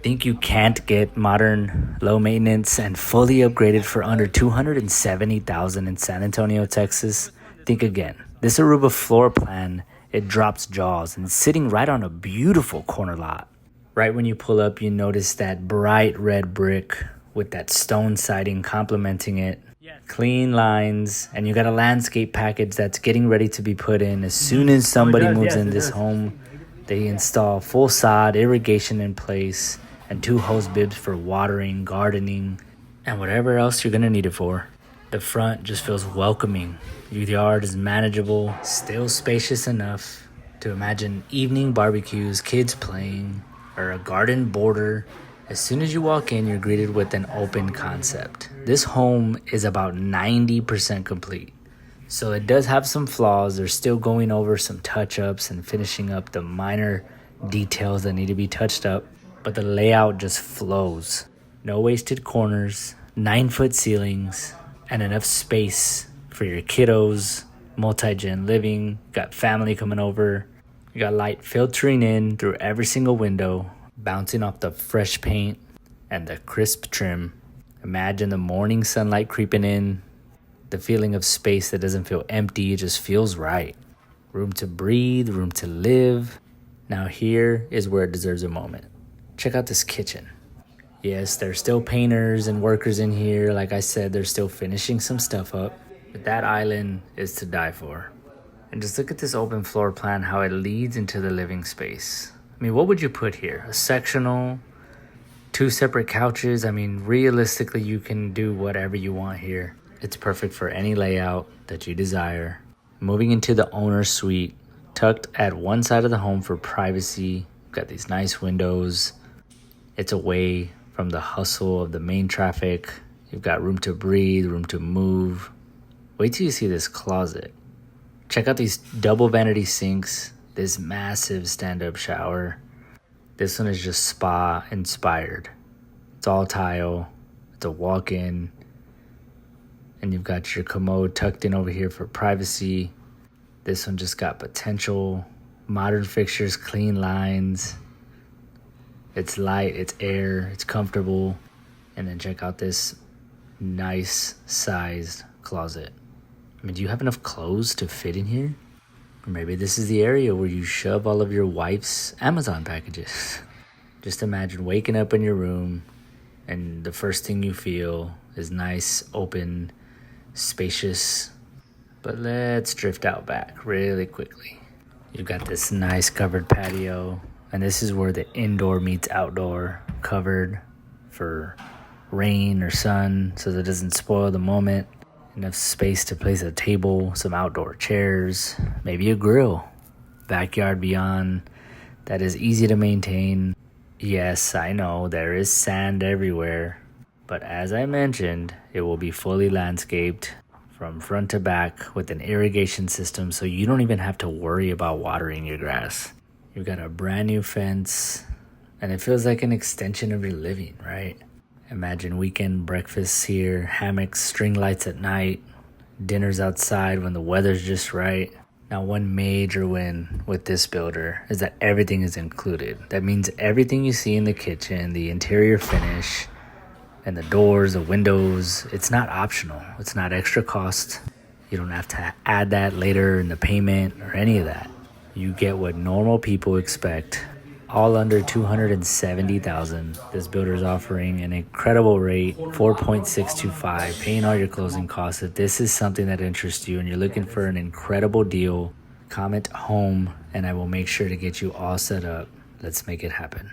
Think you can't get modern, low maintenance, and fully upgraded for under $270,000 in San Antonio, Texas? Think again. This Aruba floor plan, it drops jaws and it's sitting right on a beautiful corner lot. Right when you pull up, you notice that bright red brick with that stone siding complementing it. Clean lines, and you got a landscape package that's getting ready to be put in. As soon as somebody moves in this home, they install full sod, irrigation in place, and 2 hose bibs for watering, gardening, and whatever else you're gonna need it for. The front just feels welcoming. Your yard is manageable, still spacious enough to imagine evening barbecues, kids playing, or a garden border. As soon as you walk in, you're greeted with an open concept. This home is about 90% complete. So it does have some flaws. They're still going over some touch-ups and finishing up the minor details that need to be touched up. But the layout just flows. No wasted corners, 9-foot ceilings, and enough space for your kiddos, multi-gen living, got family coming over. You got light filtering in through every single window, bouncing off the fresh paint and the crisp trim. Imagine the morning sunlight creeping in, the feeling of space that doesn't feel empty, it just feels right. Room to breathe, room to live. Now here is where it deserves a moment. Check out this kitchen. Yes, there's still painters and workers in here. Like I said, they're still finishing some stuff up. But that island is to die for. And just look at this open floor plan, how it leads into the living space. I mean, what would you put here? A sectional, 2 separate couches? I mean, realistically, you can do whatever you want here. It's perfect for any layout that you desire. Moving into the owner's suite, tucked at one side of the home for privacy. Got these nice windows. It's away from the hustle of the main traffic. You've got room to breathe, room to move. Wait till you see this closet. Check out these double vanity sinks. This massive stand-up shower. This one is just spa inspired. It's all tile. It's a walk-in. And you've got your commode tucked in over here for privacy. This one just got potential. Modern fixtures, clean lines. It's light, it's air, it's comfortable. And then check out this nice sized closet. I mean, do you have enough clothes to fit in here? Or maybe this is the area where you shove all of your wife's Amazon packages. Just imagine waking up in your room and the first thing you feel is nice, open, spacious. But let's drift out back really quickly. You've got this nice covered patio, and this is where the indoor meets outdoor, covered for rain or sun so that it doesn't spoil the moment. Enough space to place a table, some outdoor chairs, maybe a grill. Backyard beyond that is easy to maintain. Yes, I know there is sand everywhere, but as I mentioned, it will be fully landscaped from front to back with an irrigation system, so you don't even have to worry about watering your grass. You've got a brand new fence, and it feels like an extension of your living, right? Imagine weekend breakfasts here, hammocks, string lights at night, dinners outside when the weather's just right. Now, one major win with this builder is that everything is included. That means everything you see in the kitchen, the interior finish, and the doors, the windows, it's not optional. It's not extra cost. You don't have to add that later in the payment or any of that. You get what normal people expect, all under $270,000. This builder is offering an incredible rate, 4.625, paying all your closing costs. If this is something that interests you and you're looking for an incredible deal, comment home and I will make sure to get you all set up. Let's make it happen.